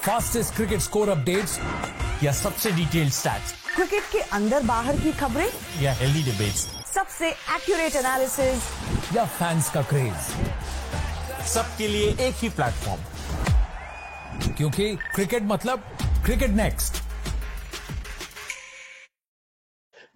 Fastest cricket score updates या सबसे detailed stats, cricket के अंदर बाहर की खबरें या हेल्दी डिबेट्स, सबसे एक्यूरेट एनालिसिस या फैंस का क्रेज, सबके लिए एक ही प्लेटफॉर्म, क्योंकि क्रिकेट मतलब cricket next.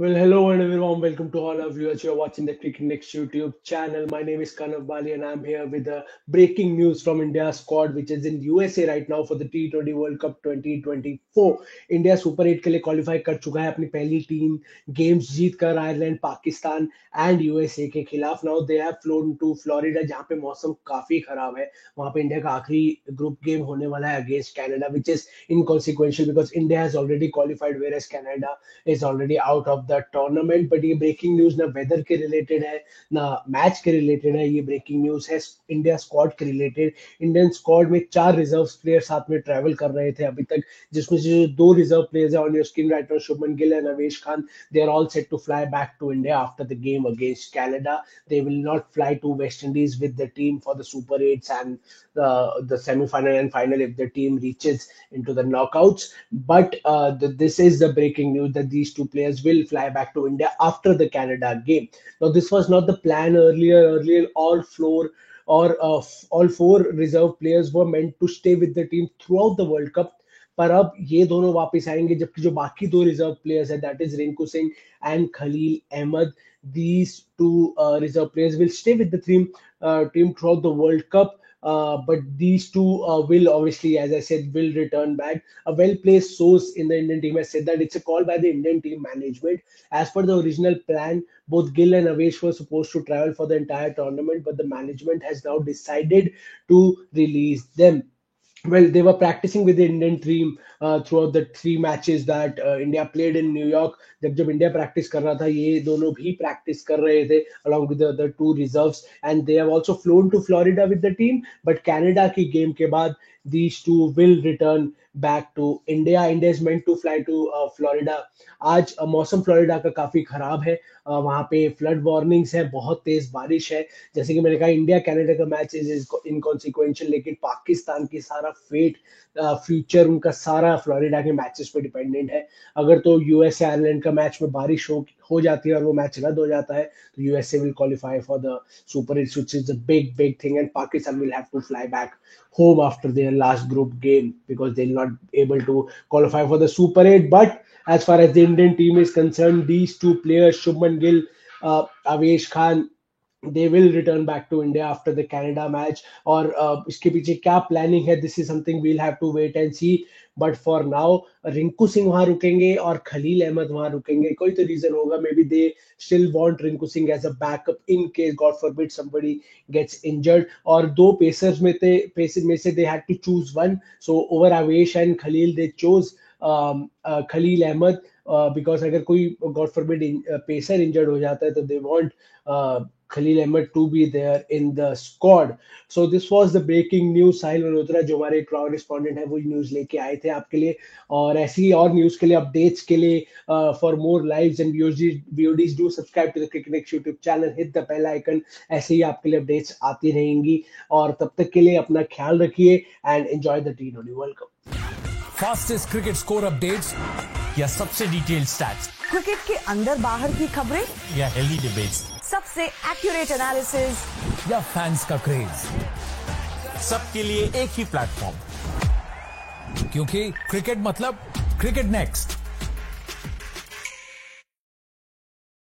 Well, hello and a very warm welcome to all of you as you're watching the Cricket Next YouTube channel. My name is Kanav Bali and I'm here with the breaking news from India's squad, which is in USA right now for the T20 World Cup 2024. India Super 8 के लिए qualify कर चुका है अपनी पहली 3 games जीत कर Ireland, Pakistan and USA के खिलाफ। Now they have flown to Florida, जहां पे मौसम काफी खराब है। वहां पे इंडिया का आखिरी ग्रुप गेम होने वाला है against Canada, which is inconsequential because India has already qualified whereas Canada is already out of the tournament. But ये ब्रेकिंग न्यूज ना वेदर के रिलेटेड है ना मैच के रिलेटेड है, ये ब्रेकिंग न्यूज है इंडिया स्क्वाड के रिलेटेड। इंडियन स्क्वाड में 4 रिजर्व प्लेयर साथ में ट्रैवल कर रहे थे अभी तक, जिसमें से जो 2 रिजर्व प्लेयर्स है on your screen right now, Shubman Gill and Avesh Khan, they are all set to fly back to India after the game against Canada. They will not fly to West Indies with the team for the Super 8s and the semi-final and final if the team reaches into the knockouts. But this is the breaking news that these 2 players will fly back to India after the Canada game. Now, this was not the plan earlier. Earlier, all 4 reserve players were meant to stay with the team throughout the World Cup. पर अब ये दोनों वापस आएंगे, जबकि जो बाकी 2 reserve players है, that is Rinku Singh and Khaleel Ahmed, these 2 reserve players will stay with the team throughout the World Cup. But these 2 will obviously, as I said, will return back. A well-placed source in the Indian team has said that it's a call by the Indian team management. As per the original plan, both Gill and Avesh were supposed to travel for the entire tournament, but the management has now decided to release them. Well, they were practicing with the Indian team throughout the 3 matches that India played in New York. जब India practice कर रहा था, ये दोनों भी practice कर रहे थे along with the other 2 reserves, and they have also flown to Florida with the team. But Canada की गेम के बाद these 2 will return back to India. India is meant to fly to Florida. आज मौसम Florida का काफी खराब है, वहां पे फ्लड वार्निंग्स है, बहुत तेज बारिश है। जैसे कि मैंने कहा, इंडिया कनाडा का मैच इज इनकॉन्सिक्वेंशियल, लेकिन पाकिस्तान की सारा फेट फ्यूचर उनका सारा फ्लोरिडा के मैचेस पे डिपेंडेंट है। अगर तो यूएसए आयरलैंड का मैच में बारिश हो जाती है और वो मैच रद्द हो जाता है, तो USA will qualify for the super 8, which is a big thing, and Pakistan will have to fly back home after their last group game because they'll not be able to qualify for the Super 8. But as far as the Indian team is concerned, these 2 players, Shubman Gill, Avesh Khan, they will return back to India after the Canada match. और इसके पीछे क्या planning है, this is something we'll have to wait and see. But for now, Rinku Singh वहां रुकेंगे और खलील अहमद वहां रुकेंगे। कोई तो रीजन होगा, maybe they still want Rinku Singh as a backup in case god forbid somebody gets injured. और 2 पेसर में से they had to choose one, so over Avesh and Khaleel they chose Khaleel Ahmed, because अगर कोई गॉड फॉरबिड पेसर इंजर्ड हो जाता है तो they want Khalil Ahmed to be there in the squad. So this was the breaking news. साहिल मल्होत्रा जो हमारे correspondent है, वो न्यूज लेके आए थे आपके लिए। और ऐसी और न्यूज के लिए, अपडेट्स के लिए, for more lives and VODs, do subscribe to the Cricket Next YouTube channel, hit the bell icon. ऐसे ही आपके लिए अपडेट्स आती रहेंगी, और तब तक के लिए अपना ख्याल रखिए and enjoy the T20 World Cup. Fastest cricket score updates या सबसे डिटेल्ड स्टैट्स, क्रिकेट के अंदर बाहर की खबरें या हेल्दी डिबेट्स, सबसे एक्यूरेट एनालिसिस या फैंस का क्रेज, सबके लिए एक ही प्लेटफॉर्म, क्योंकि क्रिकेट मतलब क्रिकेट नेक्स्ट।